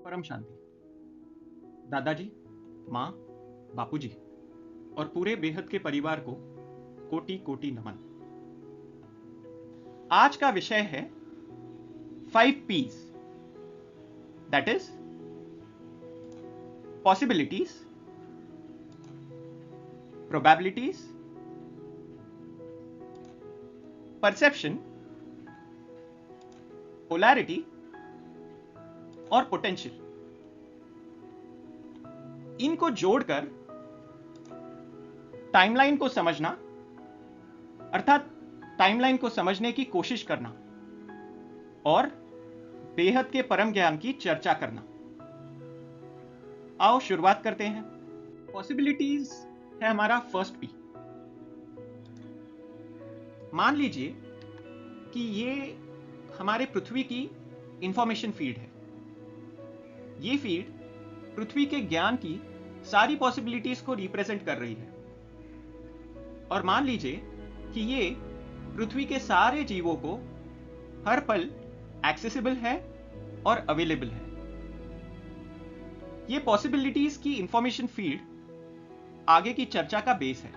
परम शांति। दादाजी, माँ, बापूजी और पूरे बेहद के परिवार को कोटि कोटि नमन। आज का विषय है 5 P's, that is possibilities, probabilities, perception, polarity और पोटेंशियल। इनको जोड़कर टाइमलाइन को समझना, अर्थात टाइमलाइन को समझने की कोशिश करना और बेहद के परम ज्ञान की चर्चा करना। आओ शुरुआत करते हैं। पॉसिबिलिटीज है हमारा फर्स्ट पी। मान लीजिए कि ये हमारे पृथ्वी की इंफॉर्मेशन फीड है। ये फीड पृथ्वी के ज्ञान की सारी पॉसिबिलिटीज को रिप्रेजेंट कर रही है। और मान लीजिए कि ये पृथ्वी के सारे जीवों को हर पल एक्सेसिबल है और अवेलेबल है। ये पॉसिबिलिटीज की इंफॉर्मेशन फीड आगे की चर्चा का बेस है।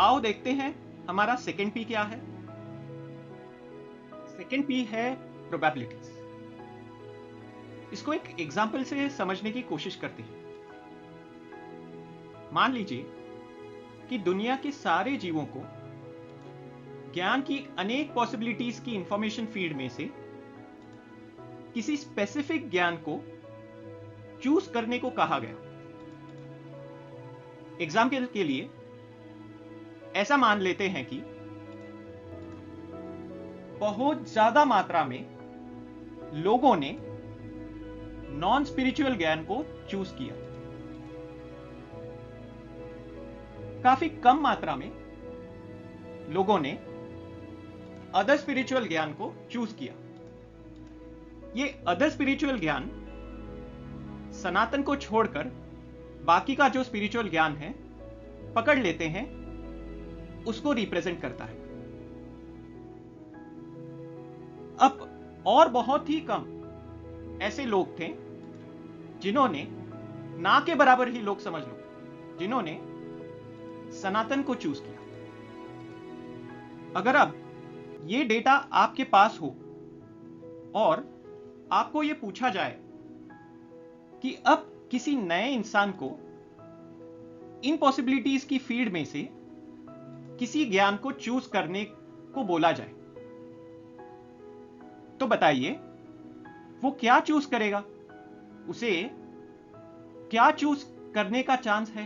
आओ देखते हैं हमारा सेकेंड पी क्या है। सेकेंड पी है प्रोबेबिलिटीज। इसको एक एग्जाम्पल से समझने की कोशिश करते हैं। मान लीजिए कि दुनिया के सारे जीवों को ज्ञान की अनेक पॉसिबिलिटीज की इंफॉर्मेशन फीड में से किसी स्पेसिफिक ज्ञान को चूज करने को कहा गया। एग्जाम्पल के लिए ऐसा मान लेते हैं कि बहुत ज्यादा मात्रा में लोगों ने नॉन स्पिरिचुअल ज्ञान को चूज किया, काफी कम मात्रा में लोगों ने अदर स्पिरिचुअल ज्ञान को चूज किया। ये अदर स्पिरिचुअल ज्ञान सनातन को छोड़कर बाकी का जो स्पिरिचुअल ज्ञान है पकड़ लेते हैं, उसको रिप्रेजेंट करता है। अब और बहुत ही कम ऐसे लोग थे जिन्होंने, ना के बराबर ही लोग समझ लो, जिन्होंने सनातन को चूज किया। अगर अब ये डेटा आपके पास हो और आपको ये पूछा जाए कि अब किसी नए इंसान को इन पॉसिबिलिटीज की फीड में से किसी ज्ञान को चूज करने को बोला जाए, तो बताइए वो क्या चूज करेगा? उसे क्या चूज करने का चांस है?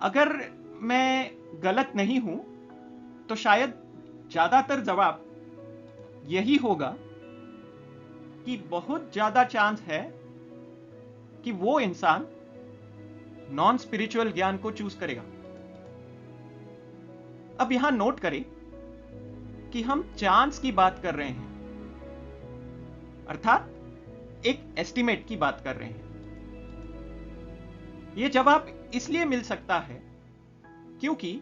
अगर मैं गलत नहीं हूं तो शायद ज्यादातर जवाब यही होगा कि बहुत ज्यादा चांस है कि वो इंसान नॉन स्पिरिचुअल ज्ञान को चूज करेगा। अब यहां नोट करें कि हम चांस की बात कर रहे हैं, अर्थात एक एस्टिमेट की बात कर रहे हैं। यह जवाब इसलिए मिल सकता है क्योंकि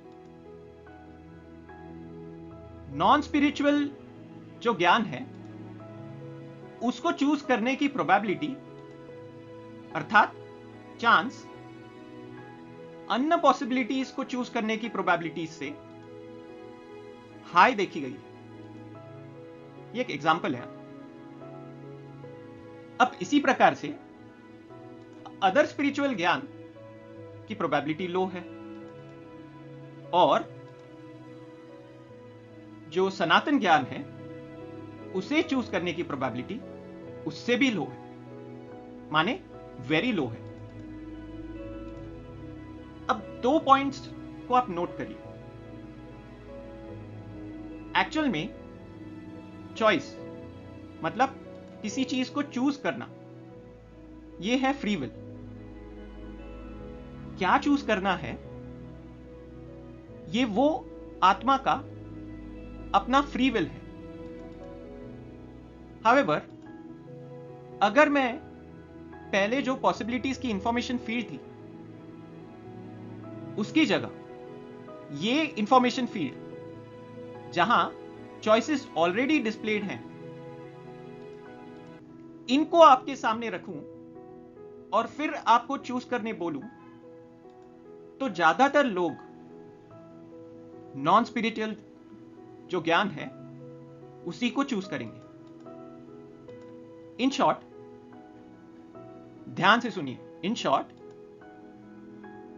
नॉन स्पिरिचुअल जो ज्ञान है उसको चूज करने की प्रोबेबिलिटी, अर्थात चांस, अन्य पॉसिबिलिटीज को चूज करने की प्रोबेबिलिटीज से हाई देखी गई है। ये एक एग्जांपल है। अब इसी प्रकार से अदर स्पिरिचुअल ज्ञान की प्रोबेबिलिटी लो है और जो सनातन ज्ञान है उसे चूज करने की प्रोबेबिलिटी उससे भी लो है, माने वेरी लो है। अब 2 पॉइंट्स को आप नोट करिए। एक्चुअल में चॉइस मतलब किसी चीज को चूज करना, यह है फ्री विल। क्या चूज करना है, यह वो आत्मा का अपना फ्री विल है। हाउएवर, अगर मैं पहले जो पॉसिबिलिटीज की इंफॉर्मेशन फीड थी उसकी जगह ये इंफॉर्मेशन फीड जहां चॉइसेस ऑलरेडी डिस्प्लेड हैं, इनको आपके सामने रखूं और फिर आपको चूज करने बोलूं, तो ज्यादातर लोग नॉन स्पिरिचुअल जो ज्ञान है उसी को चूज करेंगे। इन शॉर्ट, ध्यान से सुनिए, इन शॉर्ट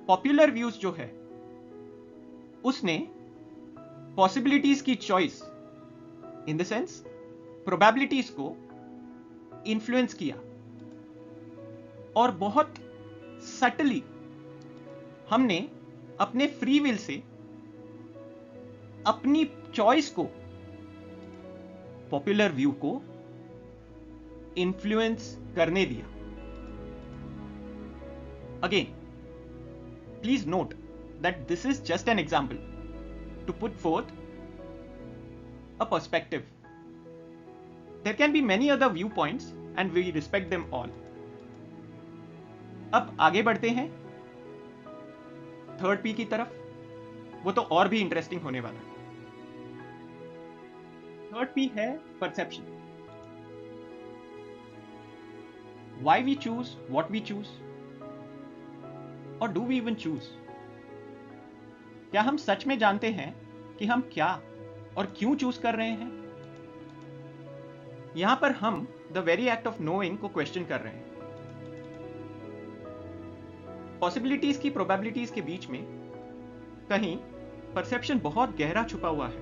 पॉपुलर व्यूज जो है उसने पॉसिबिलिटीज की choice, in the sense probabilities को इन्फ्लुएंस किया, और बहुत सटली हमने अपने फ्री विल से अपनी चॉइस को, पॉपुलर व्यू को इन्फ्लुएंस करने दिया। Again, please note that this is just an example to put forth a perspective. There can be many other viewpoints and we respect them all. अब आगे बढ़ते हैं third P की तरफ, वो तो और भी इंटरेस्टिंग होने वाला है। थर्ड पी है perception. Why we choose what we choose, or do we even choose? क्या हम सच में जानते हैं कि हम क्या और क्यों चूज कर रहे हैं? यहां पर हम the very act of knowing को क्वेश्चन कर रहे हैं। पॉसिबिलिटीज की प्रोबेबिलिटीज के बीच में कहीं परसेप्शन बहुत गहरा छुपा हुआ है।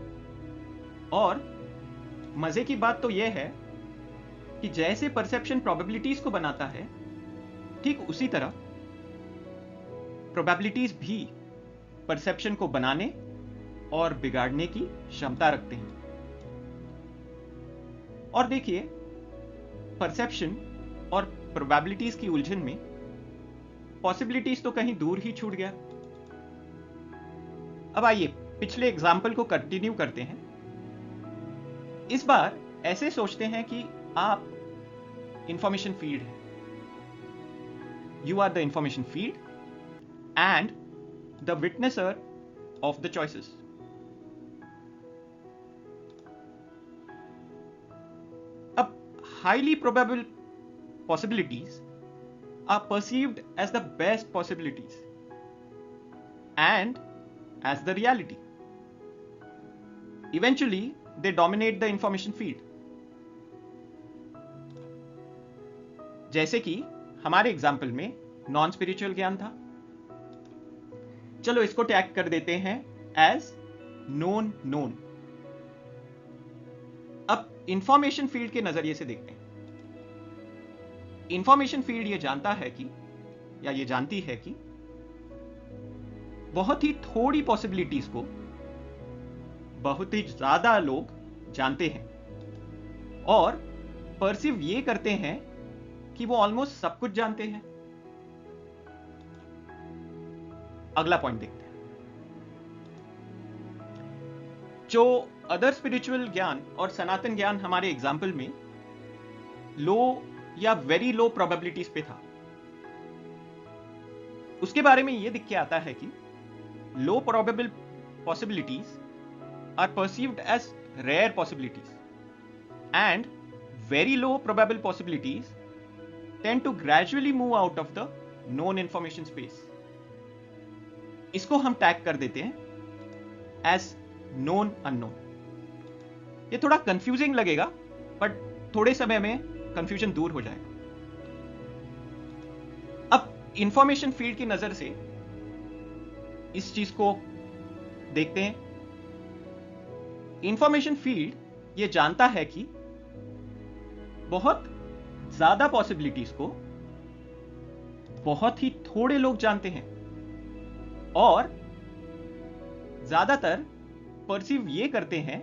और मजे की बात तो यह है कि जैसे परसेप्शन प्रोबेबिलिटीज को बनाता है, ठीक उसी तरह प्रोबेबिलिटीज भी परसेप्शन को बनाने और बिगाड़ने की क्षमता रखते हैं। और देखिए, परसेप्शन और प्रोबेबिलिटीज की उलझन में पॉसिबिलिटीज तो कहीं दूर ही छूट गया। अब आइए पिछले एग्जाम्पल को कंटिन्यू करते हैं। इस बार ऐसे सोचते हैं कि आप इंफॉर्मेशन फील्ड है, you are the information field and the witnesser of the choices. अब highly probable possibilities are perceived as the best possibilities and as the reality. Eventually they dominate the information field. जैसे कि हमारे example में non spiritual ज्ञान था। चलो इसको tag कर देते हैं एज नोन नोन। अब इंफॉर्मेशन फील्ड के नजरिए से देखते हैं। इंफॉर्मेशन फील्ड ये जानता है कि, या ये जानती है कि बहुत ही थोड़ी पॉसिबिलिटीज को बहुत ही ज्यादा लोग जानते हैं और परसीव ये करते हैं कि वो ऑलमोस्ट सब कुछ जानते हैं। अगला पॉइंट देखते हैं। जो अदर स्पिरिचुअल ज्ञान और सनातन ज्ञान हमारे एग्जाम्पल में लो या वेरी लो प्रोबेबिलिटीज पे था, उसके बारे में यह दिख के आता है कि low probable possibilities are perceived as rare possibilities and very low probable possibilities tend to gradually move out of the known information space. इसको हम टैग कर देते हैं एज नोन अननोन। ये थोड़ा कंफ्यूजिंग लगेगा, बट थोड़े समय में कंफ्यूजन दूर हो जाएगा। अब इंफॉर्मेशन फील्ड की नजर से इस चीज को देखते हैं। इंफॉर्मेशन फील्ड ये जानता है कि बहुत ज्यादा पॉसिबिलिटीज को बहुत ही थोड़े लोग जानते हैं और ज्यादातर परसीव ये करते हैं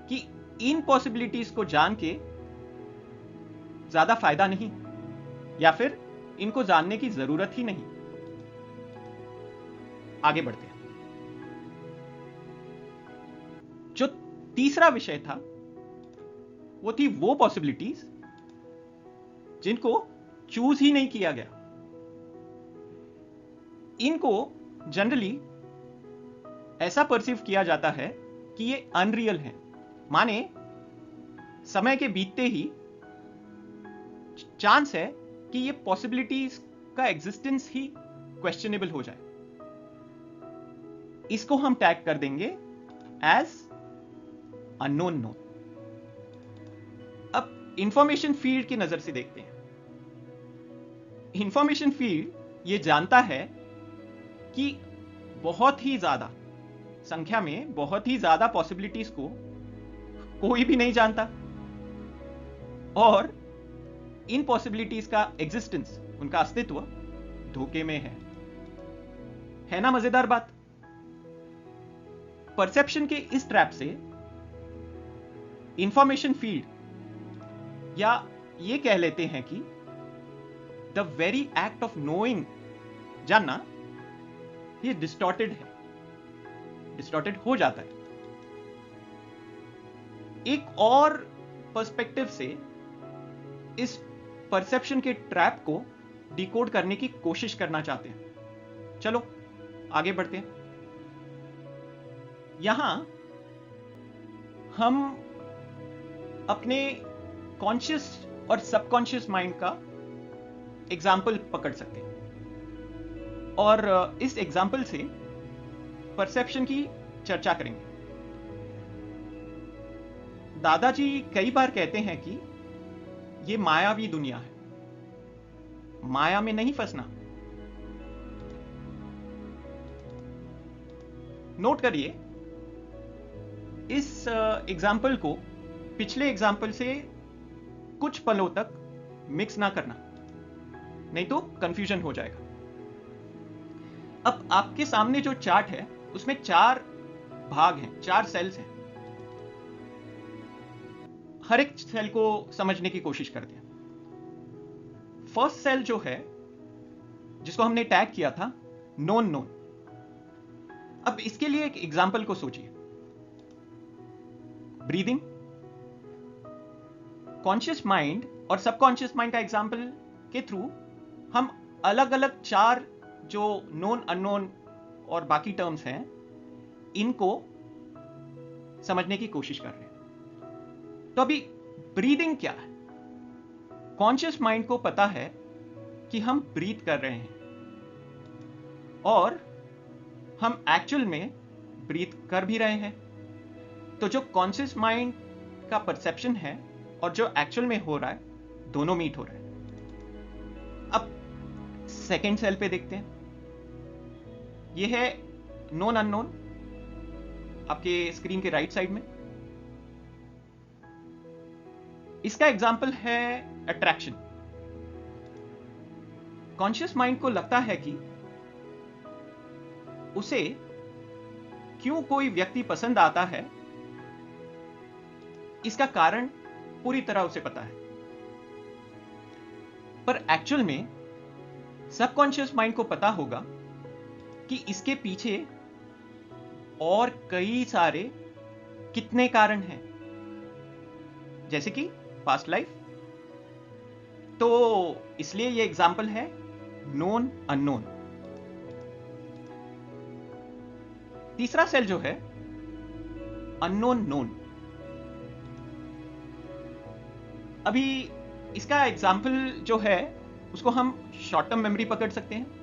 कि इन पॉसिबिलिटीज को जान के ज्यादा फायदा नहीं, या फिर इनको जानने की जरूरत ही नहीं। आगे बढ़ते हैं। जो तीसरा विषय था वो थी वो पॉसिबिलिटीज जिनको चूज ही नहीं किया गया। इनको जनरली ऐसा परसीव किया जाता है कि ये अनरियल है, माने समय के बीतते ही चांस है कि ये पॉसिबिलिटीज का एग्जिस्टेंस ही क्वेश्चनेबल हो जाए। इसको हम टैग कर देंगे एज अननोन नोन। अब इंफॉर्मेशन फील्ड की नजर से देखते हैं। इंफॉर्मेशन फील्ड ये जानता है कि बहुत ही ज्यादा संख्या में बहुत ही ज्यादा पॉसिबिलिटीज को कोई भी नहीं जानता, और इन पॉसिबिलिटीज का एग्जिस्टेंस, उनका अस्तित्व धोखे में है ना मजेदार बात। परसेप्शन के इस ट्रैप से इंफॉर्मेशन फील्ड, या ये कह लेते हैं कि the very act of knowing, जानना, ये डिस्टॉर्टेड है, डिस्टॉर्टेड हो जाता है। एक और पर्सपेक्टिव से इस परसेप्शन के ट्रैप को डिकोड करने की कोशिश करना चाहते हैं। चलो आगे बढ़ते हैं। यहां हम अपने कॉन्शियस और सबकॉन्शियस माइंड का एग्जाम्पल पकड़ सकते हैं, और इस एग्जाम्पल से परसेप्शन की चर्चा करेंगे। दादाजी कई बार कहते हैं कि यह मायावी दुनिया है, माया में नहीं फंसना। नोट करिए, इस एग्जाम्पल को पिछले एग्जाम्पल से कुछ पलों तक मिक्स ना करना, नहीं तो कंफ्यूजन हो जाएगा। अब आपके सामने जो चार्ट है उसमें 4 भाग हैं, 4 सेल्स हैं। हर एक सेल को समझने की कोशिश करते हैं। फर्स्ट सेल जो है, जिसको हमने टैग किया था नोन नोन। अब इसके लिए एक एग्जाम्पल को सोचिए। ब्रीदिंग, कॉन्शियस माइंड और सबकॉन्शियस माइंड का एग्जाम्पल के थ्रू हम अलग अलग 4 जो नोन अननोन और बाकी टर्म्स हैं, इनको समझने की कोशिश कर रहे हैं। तो अभी ब्रीदिंग क्या है? कॉन्शियस माइंड को पता है कि हम ब्रीथ कर रहे हैं, और हम एक्चुअल में ब्रीथ कर भी रहे हैं। तो जो कॉन्शियस माइंड का परसेप्शन है और जो एक्चुअल में हो रहा है, दोनों मीट हो रहे हैं। अब सेकेंड सेल पे देखते हैं। यह है नोन अननोन, आपके स्क्रीन के राइट साइड में। इसका एग्जाम्पल है अट्रैक्शन। कॉन्शियस माइंड को लगता है कि उसे क्यों कोई व्यक्ति पसंद आता है, इसका कारण पूरी तरह उसे पता है। पर एक्चुअल में सबकॉन्शियस माइंड को पता होगा कि इसके पीछे और कई सारे कितने कारण हैं, जैसे कि पास्ट लाइफ। तो इसलिए यह एग्जाम्पल है नोन अननोन। तीसरा सेल जो है अननोन नोन। अभी इसका एग्जाम्पल जो है उसको हम शॉर्ट टर्म मेमोरी पकड़ सकते हैं।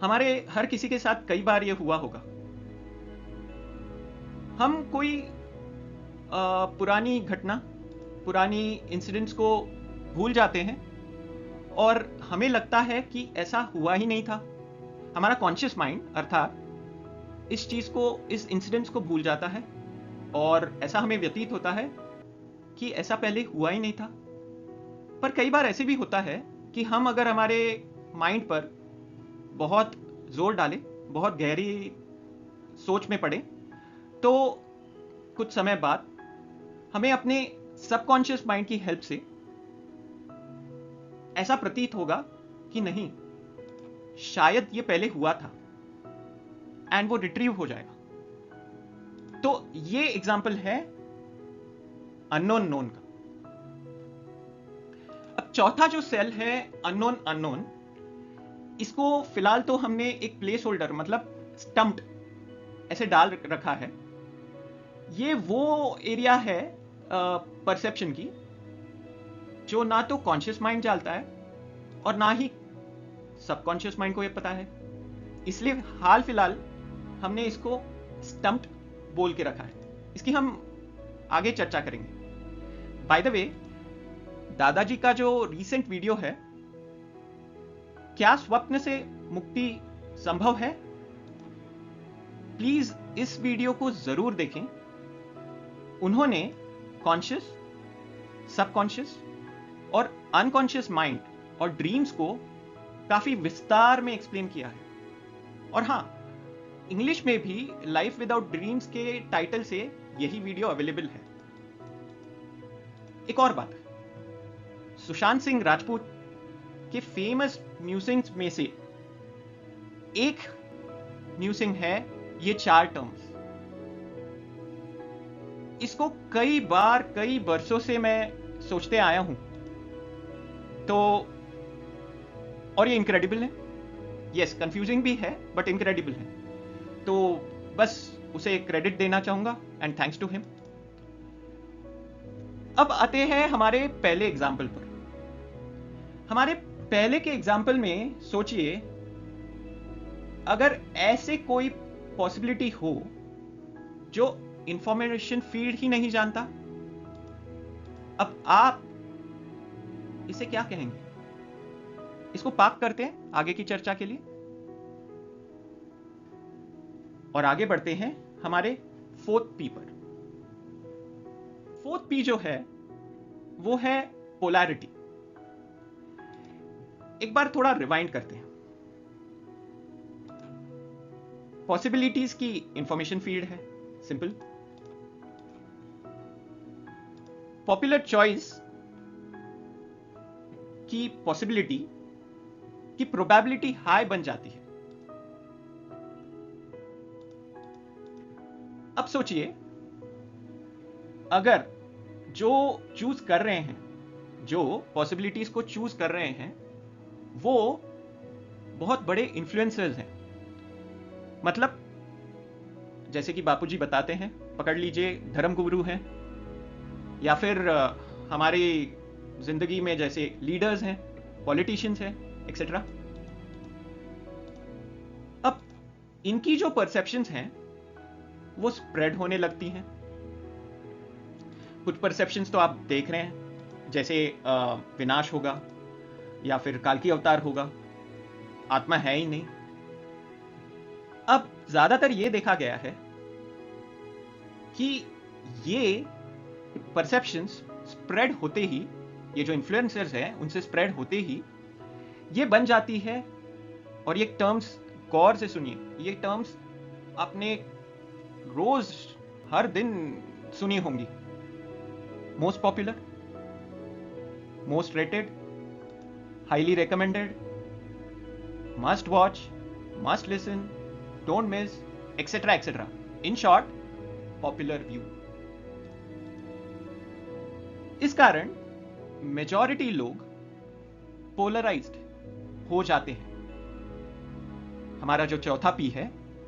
हमारे हर किसी के साथ कई बार यह हुआ होगा। हम कोई पुरानी घटना, पुरानी इंसिडेंट्स को भूल जाते हैं, और हमें लगता है कि ऐसा हुआ ही नहीं था। हमारा कॉन्शियस माइंड अर्थात इस चीज को, इस इंसिडेंट्स को भूल जाता है, और ऐसा हमें व्यतीत होता है कि ऐसा पहले हुआ ही नहीं था। पर कई बार ऐसे भी होता है कि हम अगर हमारे माइंड पर बहुत जोर डालें, बहुत गहरी सोच में पड़े, तो कुछ समय बाद हमें अपने सबकॉन्शियस माइंड की हेल्प से ऐसा प्रतीत होगा कि नहीं, शायद ये पहले हुआ था, एंड वो रिट्रीव हो जाएगा। तो ये एग्जाम्पल है अननोन नोन का। अब चौथा जो सेल है अननोन अननोन, इसको फिलहाल तो हमने एक प्लेस होल्डर, मतलब स्टम्प्ड ऐसे डाल रखा है। ये वो एरिया है परसेप्शन की जो ना तो कॉन्शियस माइंड जानता है और ना ही सबकॉन्शियस माइंड को ये पता है। इसलिए हाल फिलहाल हमने इसको स्टम्प्ड बोल के रखा है। इसकी हम आगे चर्चा करेंगे। बाय द वे, दादाजी का जो रीसेंट वीडियो है, क्या स्वप्न से मुक्ति संभव है, प्लीज इस वीडियो को जरूर देखें। उन्होंने कॉन्शियस, सबकॉन्शियस और अनकॉन्शियस माइंड और ड्रीम्स को काफी विस्तार में एक्सप्लेन किया है। और हां, इंग्लिश में भी लाइफ विदाउट ड्रीम्स के टाइटल से यही वीडियो अवेलेबल है। एक और बात, सुशांत सिंह राजपूत के फेमस म्यूजिंग्स में से एक म्यूजिंग है ये 4 टर्म्स। इसको कई बार, कई वर्षों से मैं सोचते आया हूं, तो और ये इनक्रेडिबल है। यस, कंफ्यूजिंग भी है बट इनक्रेडिबल है। तो बस उसे क्रेडिट देना चाहूंगा एंड थैंक्स टू हिम। अब आते हैं हमारे पहले एग्जाम्पल पर। हमारे पहले के एग्जाम्पल में सोचिए, अगर ऐसे कोई पॉसिबिलिटी हो जो इंफॉर्मेशन फील्ड ही नहीं जानता, अब आप इसे क्या कहेंगे? इसको पार्क करते हैं आगे की चर्चा के लिए और आगे बढ़ते हैं हमारे 4th पी पर। 4th पी जो है वो है पोलैरिटी। एक बार थोड़ा रिवाइंड करते हैं। पॉसिबिलिटीज की इंफॉर्मेशन फील्ड है, सिंपल। पॉपुलर चॉइस की पॉसिबिलिटी की प्रोबेबिलिटी हाई बन जाती है। अब सोचिए, अगर जो चूज कर रहे हैं, जो पॉसिबिलिटीज को चूज कर रहे हैं, वो बहुत बड़े इन्फ्लुएंसर्स हैं। मतलब जैसे कि बापूजी बताते हैं, पकड़ लीजिए धर्मगुरु हैं, या फिर हमारी जिंदगी में जैसे लीडर्स हैं, पॉलिटिशियंस हैं, एक्सेट्रा। अब इनकी जो परसेप्शंस हैं वो स्प्रेड होने लगती हैं। कुछ परसेप्शंस तो आप देख रहे हैं, जैसे विनाश होगा या फिर काल की अवतार होगा, आत्मा है ही नहीं। अब ज्यादातर ये देखा गया है कि ये परसेप्शंस स्प्रेड होते ही, ये जो इन्फ्लुएंसर्स हैं उनसे स्प्रेड होते ही ये बन जाती है। और ये टर्म्स गौर से सुनिए, ये टर्म्स आपने रोज हर दिन सुनी होंगी। Most popular, most rated, highly recommended, must watch, must listen, don't miss, etcetera etcetera. In short, popular view. इस कारण मेजॉरिटी लोग पोलराइज्ड हो जाते हैं। हमारा जो चौथा पी है,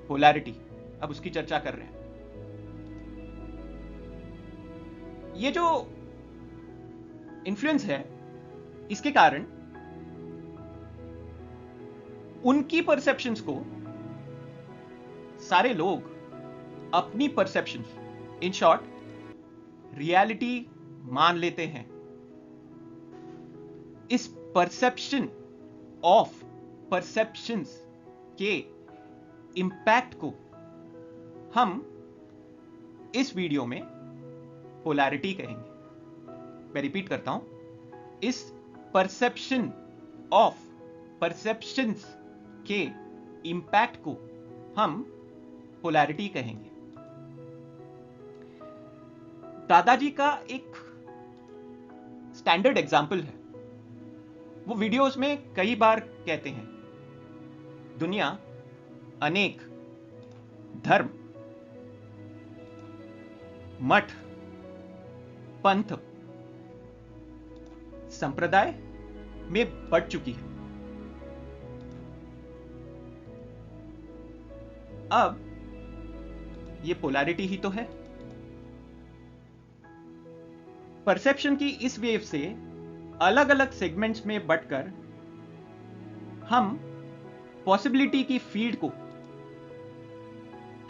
पोलैरिटी, अब उसकी चर्चा कर रहे हैं। ये जो इन्फ्लुएंस है, इसके कारण उनकी परसेप्शंस को सारे लोग अपनी परसेप्शंस, इन शॉर्ट रियलिटी मान लेते हैं। इस परसेप्शन ऑफ परसेप्शंस के इंपैक्ट को हम इस वीडियो में पोलैरिटी कहेंगे। मैं रिपीट करता हूं, इस परसेप्शन ऑफ परसेप्शंस के इंपैक्ट को हम पोलैरिटी कहेंगे। दादाजी का एक स्टैंडर्ड एग्जाम्पल है, वो वीडियोस में कई बार कहते हैं, दुनिया अनेक धर्म, मठ, पंथ, संप्रदाय में बढ़ चुकी है। अब ये पोलैरिटी ही तो है। परसेप्शन की इस वेव से अलग अलग सेगमेंट्स में बंटकर हम पॉसिबिलिटी की फील्ड को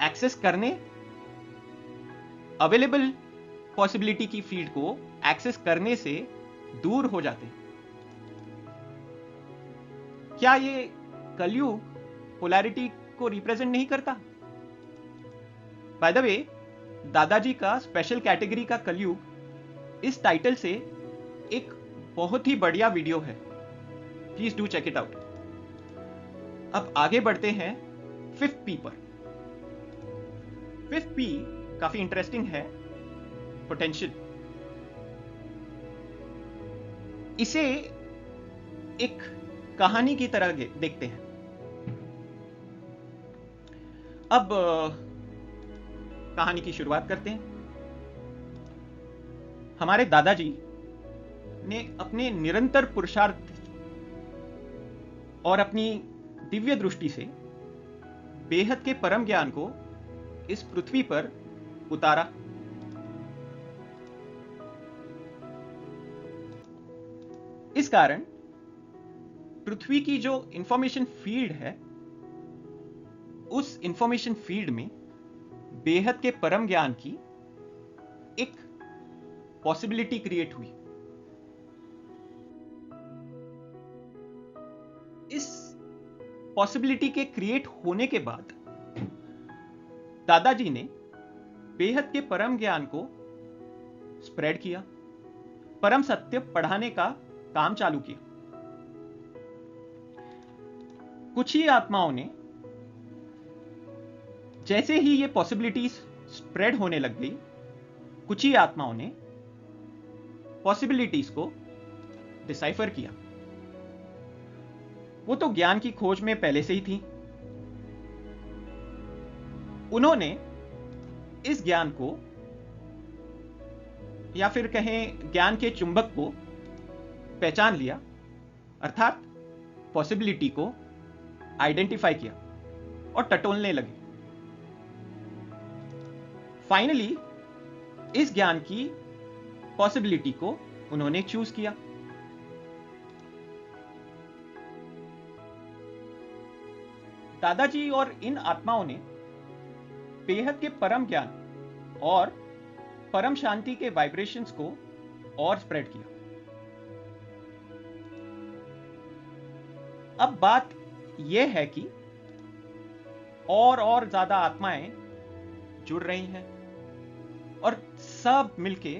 एक्सेस करने, अवेलेबल पॉसिबिलिटी की फील्ड को एक्सेस करने से दूर हो जाते हैं। क्या ये कलयुग पोलैरिटी को रिप्रेजेंट नहीं करता? बाय द वे, दादाजी का स्पेशल कैटेगरी का कलयुग इस टाइटल से एक बहुत ही बढ़िया वीडियो है, please do check it out. अब आगे बढ़ते हैं फिफ्थ पी पर। फिफ्थ पी काफी इंटरेस्टिंग है, पोटेंशियल। इसे एक कहानी की तरह देखते हैं। अब कहानी की शुरुआत करते हैं। हमारे दादाजी ने अपने निरंतर पुरुषार्थ और अपनी दिव्य दृष्टि से बेहद के परम ज्ञान को इस पृथ्वी पर उतारा। इस कारण पृथ्वी की जो इंफॉर्मेशन फील्ड है, उस इंफॉर्मेशन फील्ड में बेहद के परम ज्ञान की एक पॉसिबिलिटी क्रिएट हुई। इस पॉसिबिलिटी के क्रिएट होने के बाद दादाजी ने बेहद के परम ज्ञान को स्प्रेड किया, परम सत्य पढ़ाने का काम चालू किया। कुछ ही आत्माओं ने जैसे ही ये पॉसिबिलिटीज स्प्रेड होने लग गई, कुछ ही आत्माओं ने पॉसिबिलिटीज को डिसाइफर किया। वो तो ज्ञान की खोज में पहले से ही थी। उन्होंने इस ज्ञान को, या फिर कहें ज्ञान के चुंबक को पहचान लिया, अर्थात पॉसिबिलिटी को आइडेंटिफाई किया और टटोलने लगे। फाइनली इस ज्ञान की पॉसिबिलिटी को उन्होंने चूज किया। दादाजी और इन आत्माओं ने बेहद के परम ज्ञान और परम शांति के वाइब्रेशंस को और स्प्रेड किया। अब बात यह है कि और ज्यादा आत्माएं जुड़ रही हैं और सब मिलके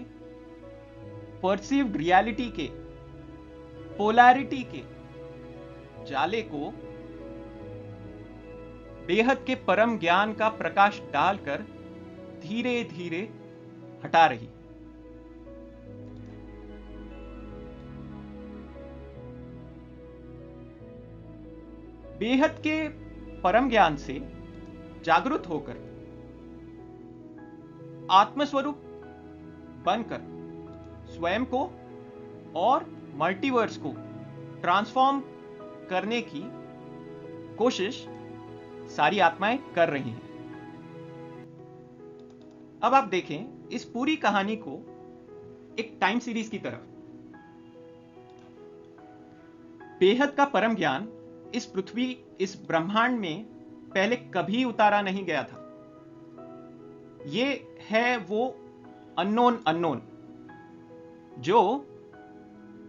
परसीव्ड रियलिटी के, पोलैरिटी के जाले को बेहद के परम ज्ञान का प्रकाश डालकर धीरे धीरे हटा रही। बेहद के परम ज्ञान से जागृत होकर आत्मस्वरूप बनकर स्वयं को और मल्टीवर्स को ट्रांसफॉर्म करने की कोशिश सारी आत्माएं कर रही हैं। अब आप देखें इस पूरी कहानी को एक टाइम सीरीज की तरह। बेहद का परम ज्ञान इस पृथ्वी, इस ब्रह्मांड में पहले कभी उतारा नहीं गया था। ये है वो अननोन जो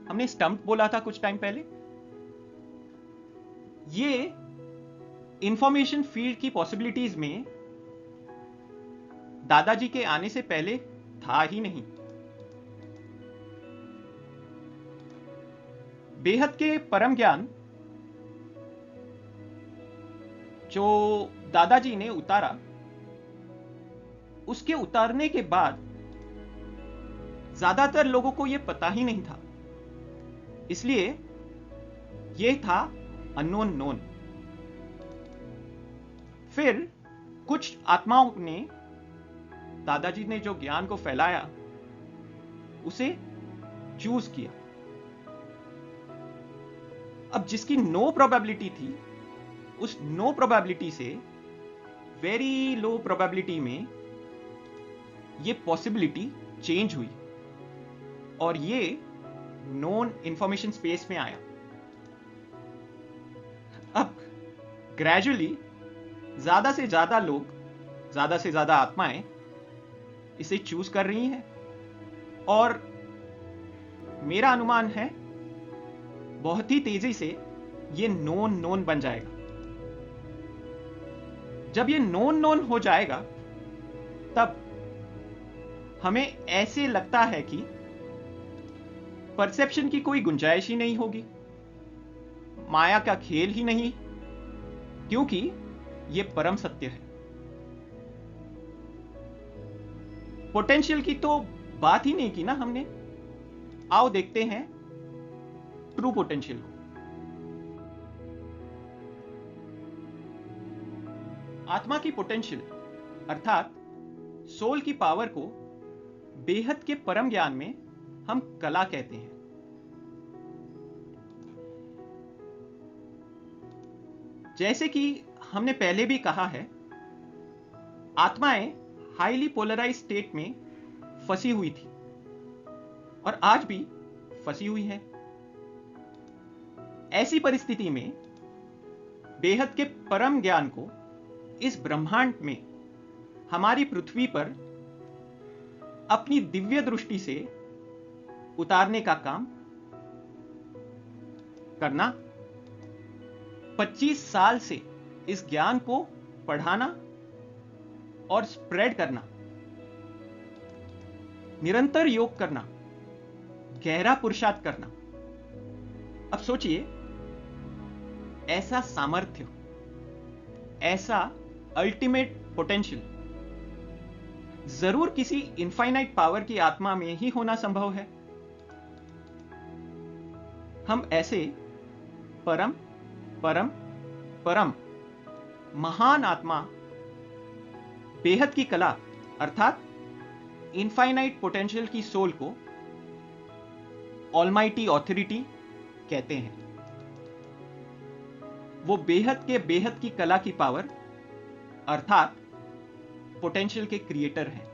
हमने स्टंप बोला था कुछ टाइम पहले। ये इंफॉर्मेशन फील्ड की पॉसिबिलिटीज में दादाजी के आने से पहले था ही नहीं। बेहद के परम ज्ञान जो दादाजी ने उतारा, उसके उतारने के बाद ज्यादातर लोगों को यह पता ही नहीं था, इसलिए यह था अननोन नोन। फिर कुछ आत्माओं ने दादाजी ने जो ज्ञान को फैलाया उसे चूज किया। अब जिसकी नो प्रोबेबिलिटी थी, उस नो प्रोबेबिलिटी से वेरी लो प्रोबेबिलिटी में ये पॉसिबिलिटी चेंज हुई और ये नोन इंफॉर्मेशन स्पेस में आया। अब ग्रेजुअली ज्यादा से ज्यादा लोग, ज्यादा से ज्यादा आत्माएं इसे चूज कर रही हैं, और मेरा अनुमान है बहुत ही तेजी से ये नोन नोन बन जाएगा। जब ये नोन नोन हो जाएगा तब हमें ऐसे लगता है कि परसेप्शन की कोई गुंजाइश ही नहीं होगी, माया का खेल ही नहीं, क्योंकि यह परम सत्य है। पोटेंशियल की तो बात ही नहीं की ना हमने। आओ देखते हैं ट्रू पोटेंशियल को। आत्मा की पोटेंशियल अर्थात सोल की पावर को बेहद के परम ज्ञान में हम कला कहते हैं। जैसे कि हमने पहले भी कहा है, आत्माएं हाईली पोलराइज स्टेट में फंसी हुई थी और आज भी फंसी हुई है। ऐसी परिस्थिति में बेहद के परम ज्ञान को इस ब्रह्मांड में, हमारी पृथ्वी पर अपनी दिव्य दृष्टि से उतारने का काम करना, 25 साल से इस ज्ञान को पढ़ाना और स्प्रेड करना, निरंतर योग करना, गहरा पुरुषार्थ करना। अब सोचिए, ऐसा सामर्थ्य, ऐसा अल्टीमेट पोटेंशियल जरूर किसी इनफाइनाइट पावर की आत्मा में ही होना संभव है। हम ऐसे परम परम परम महान आत्मा, बेहद की कला अर्थात इनफाइनाइट पोटेंशियल की सोल को ऑलमाइटी ऑथोरिटी कहते हैं। वो बेहद की कला की पावर अर्थात पोटेंशियल के क्रिएटर हैं।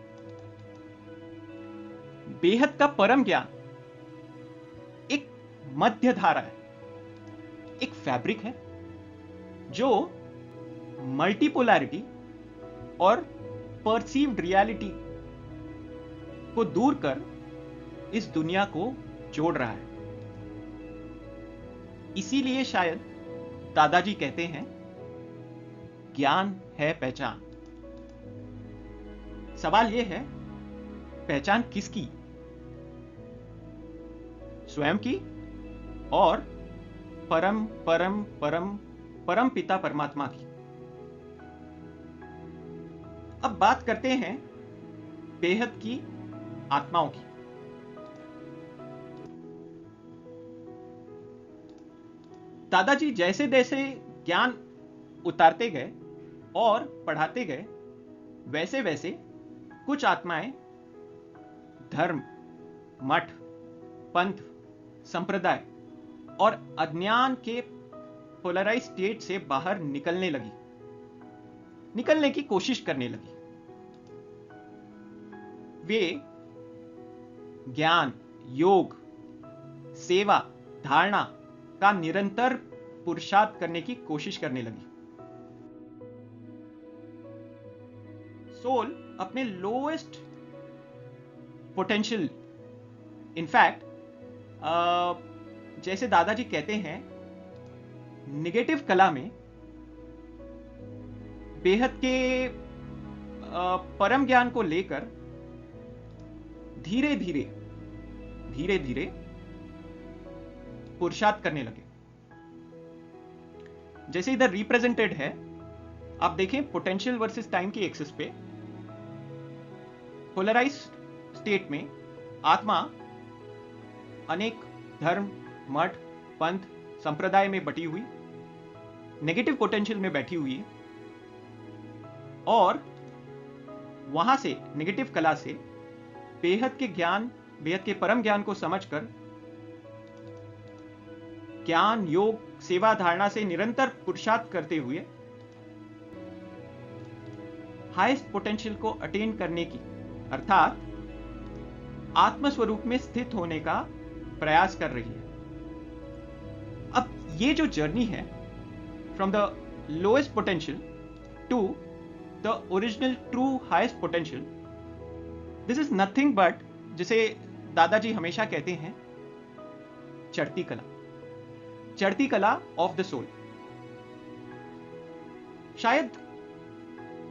बेहद का परम ज्ञान एक मध्य धारा है, एक फैब्रिक है जो मल्टीपोलैरिटी और परसीव्ड रियलिटी को दूर कर इस दुनिया को जोड़ रहा है। इसीलिए शायद दादाजी कहते हैं, ज्ञान है पहचान। सवाल यह है, पहचान किसकी? स्वयं की और परम परम परम परम पिता परमात्मा की। अब बात करते हैं बेहद की आत्माओं की। दादाजी जैसे जैसे ज्ञान उतारते गए और पढ़ाते गए, वैसे वैसे कुछ आत्माएं धर्म, मठ, पंथ, संप्रदाय और अज्ञान के पोलराइज स्टेट से बाहर निकलने की कोशिश करने लगी। वे ज्ञान, योग, सेवा, धारणा का निरंतर पुरुषार्थ करने की कोशिश करने लगी। सोल अपने लोएस्ट पोटेंशियल, इनफैक्ट जैसे दादाजी कहते हैं, निगेटिव कला में बेहद के परम ज्ञान को लेकर धीरे धीरे पुरुषार्थ करने लगे। जैसे इधर रिप्रेजेंटेड है, आप देखें पोटेंशियल वर्सेस टाइम की एक्सिस पे पोलराइज स्टेट में आत्मा अनेक धर्म, मठ, पंथ, संप्रदाय में बटी हुई नेगेटिव पोटेंशियल में बैठी हुई है, और वहां से नेगेटिव कला से बेहद के ज्ञान, बेहद के परम ज्ञान को समझकर ज्ञान, योग, सेवा, धारणा से निरंतर पुरुषार्थ करते हुए हाईएस्ट पोटेंशियल को अटेन करने की, अर्थात आत्मस्वरूप में स्थित होने का प्रयास कर रही है। अब ये जो जर्नी है from the lowest potential to the original true highest potential, this is nothing but, जिसे दादाजी हमेशा कहते हैं, चढ़ती कला, चढ़ती कला ऑफ द सोल। शायद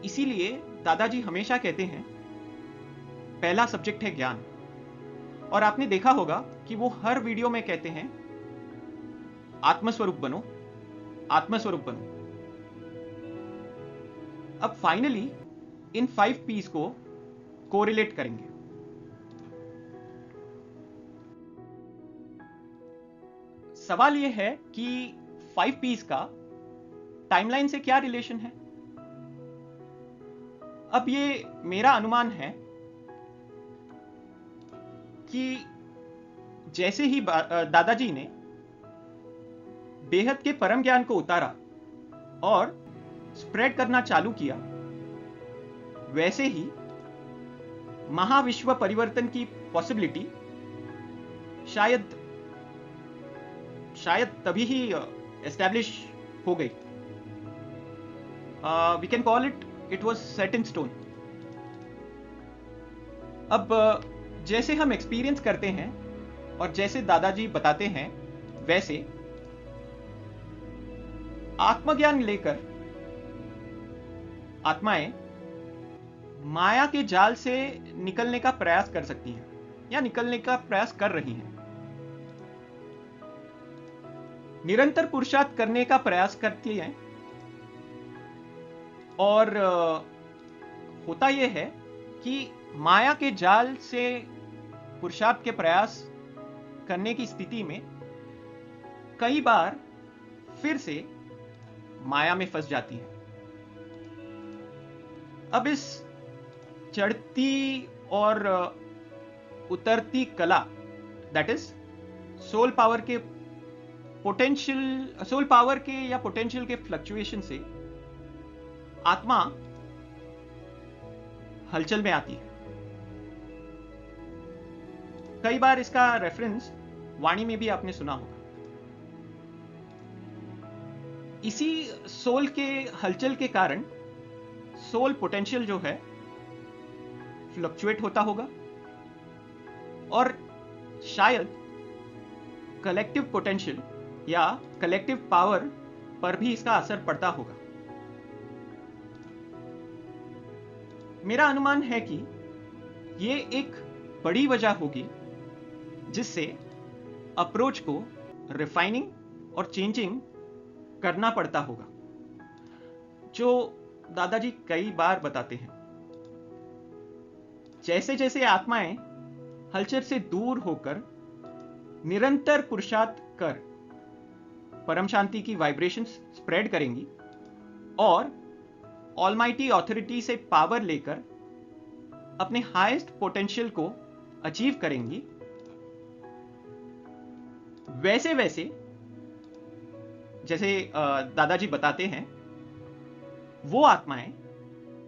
इसीलिए दादाजी हमेशा कहते हैं पहला सब्जेक्ट है ज्ञान। और आपने देखा होगा कि वो हर वीडियो में कहते हैं आत्मस्वरूप बनो, आत्मस्वरूप बनो। अब फाइनली इन 5 P's को कोरिलेट करेंगे। सवाल यह है कि 5 P's का टाइमलाइन से क्या रिलेशन है। अब ये मेरा अनुमान है कि जैसे ही दादाजी ने बेहद के परम ज्ञान को उतारा और स्प्रेड करना चालू किया, वैसे ही महाविश्व परिवर्तन की पॉसिबिलिटी शायद तभी ही एस्टैब्लिश हो गई। We can call it was set in stone. अब जैसे हम एक्सपीरियंस करते हैं और जैसे दादाजी बताते हैं, वैसे आत्मज्ञान लेकर आत्माएं माया के जाल से निकलने का प्रयास कर सकती हैं या निकलने का प्रयास कर रही हैं। निरंतर पुरुषार्थ करने का प्रयास करती हैं और होता यह है कि माया के जाल से पुरुषार्थ के प्रयास करने की स्थिति में कई बार फिर से माया में फंस जाती है। अब इस चढ़ती और उतरती कला, दैट इज सोल पावर के या पोटेंशियल के फ्लक्चुएशन से आत्मा हलचल में आती है। कई बार इसका रेफरेंस वाणी में भी आपने सुना होगा। इसी सोल के हलचल के कारण सोल पोटेंशियल जो है फ्लक्चुएट होता होगा और शायद कलेक्टिव पोटेंशियल या कलेक्टिव पावर पर भी इसका असर पड़ता होगा। मेरा अनुमान है कि यह एक बड़ी वजह होगी जिससे अप्रोच को रिफाइनिंग और चेंजिंग करना पड़ता होगा, जो दादाजी कई बार बताते हैं। जैसे जैसे आत्माएं हलचल से दूर होकर निरंतर पुरुषार्थ कर परम शांति की वाइब्रेशंस स्प्रेड करेंगी और ऑलमाइटी ऑथोरिटी से पावर लेकर अपने हाईएस्ट पोटेंशियल को अचीव करेंगी, वैसे वैसे जैसे दादाजी बताते हैं, वो आत्माएं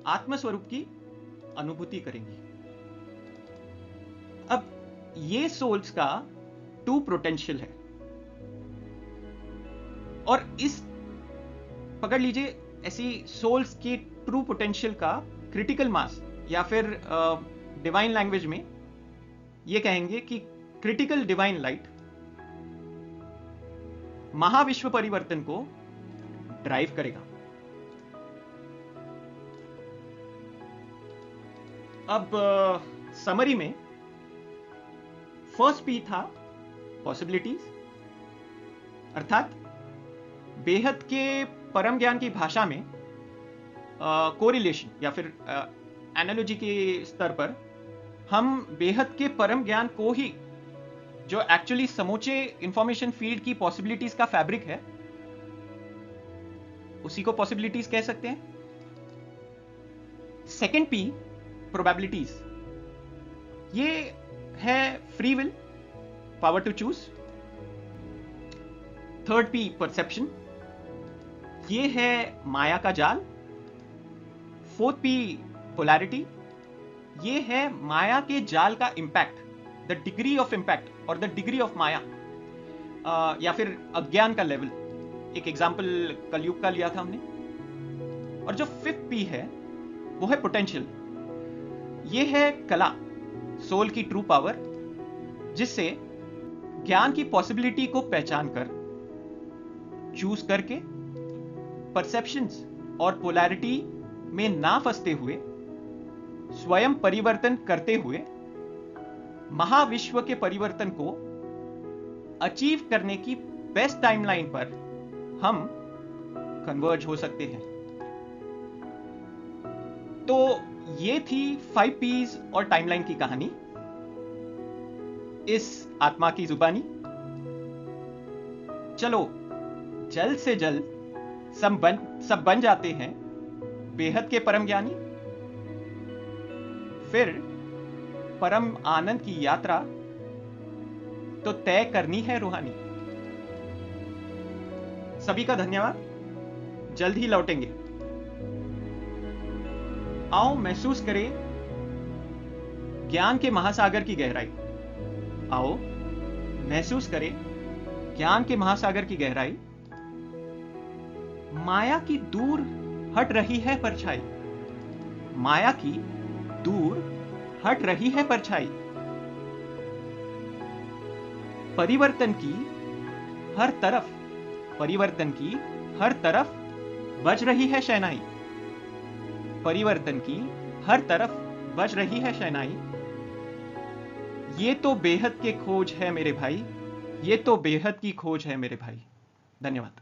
आत्मस्वरूप की अनुभूति करेंगी। अब ये सोल्स का ट्रू पोटेंशियल है और इस पकड़ लीजिए ऐसी सोल्स की ट्रू पोटेंशियल का क्रिटिकल मास, या फिर डिवाइन लैंग्वेज में ये कहेंगे कि क्रिटिकल डिवाइन लाइट महाविश्व परिवर्तन को ड्राइव करेगा। अब समरी में फर्स्ट P था पॉसिबिलिटीज, अर्थात बेहद के परम ज्ञान की भाषा में कोरिलेशन या फिर एनालॉजी के स्तर पर हम बेहद के परम ज्ञान को ही, जो एक्चुअली समूचे इंफॉर्मेशन फील्ड की पॉसिबिलिटीज का फैब्रिक है, उसी को पॉसिबिलिटीज कह सकते हैं। सेकेंड P प्रोबेबिलिटीज, ये है free will, power to choose. Third P perception, ये है माया का जाल। फोर्थ P पोलैरिटी, ये है माया के जाल का impact, the degree of impact और द डिग्री ऑफ माया, या फिर अज्ञान का लेवल। एक एग्जाम्पल कलयुग का लिया था हमने। और जो फिफ्थ पी है वो है पोटेंशियल। ये है कला, सोल की ट्रू पावर, जिससे ज्ञान की पॉसिबिलिटी को पहचान कर, चूज करके, परसेप्शंस और पोलैरिटी में ना फंसते हुए, स्वयं परिवर्तन करते हुए महाविश्व के परिवर्तन को अचीव करने की बेस्ट टाइमलाइन पर हम कन्वर्ज हो सकते हैं। तो ये थी 5 पीस और टाइमलाइन की कहानी इस आत्मा की जुबानी। चलो जल्द से जल्द सब बन जाते हैं बेहद के परम ज्ञानी, फिर परम आनंद की यात्रा तो तय करनी है रूहानी। सभी का धन्यवाद, जल्द ही लौटेंगे। आओ महसूस करें ज्ञान के महासागर की गहराई। आओ महसूस करें ज्ञान के महासागर की गहराई। माया की दूर हट रही है परछाई, माया की दूर हट रही है परछाई। परिवर्तन की हर तरफ, परिवर्तन की हर तरफ बज रही है शहनाई, परिवर्तन की हर तरफ बज रही है शहनाई। ये तो बेहद के खोज है मेरे भाई, ये तो बेहद की खोज है मेरे भाई। धन्यवाद।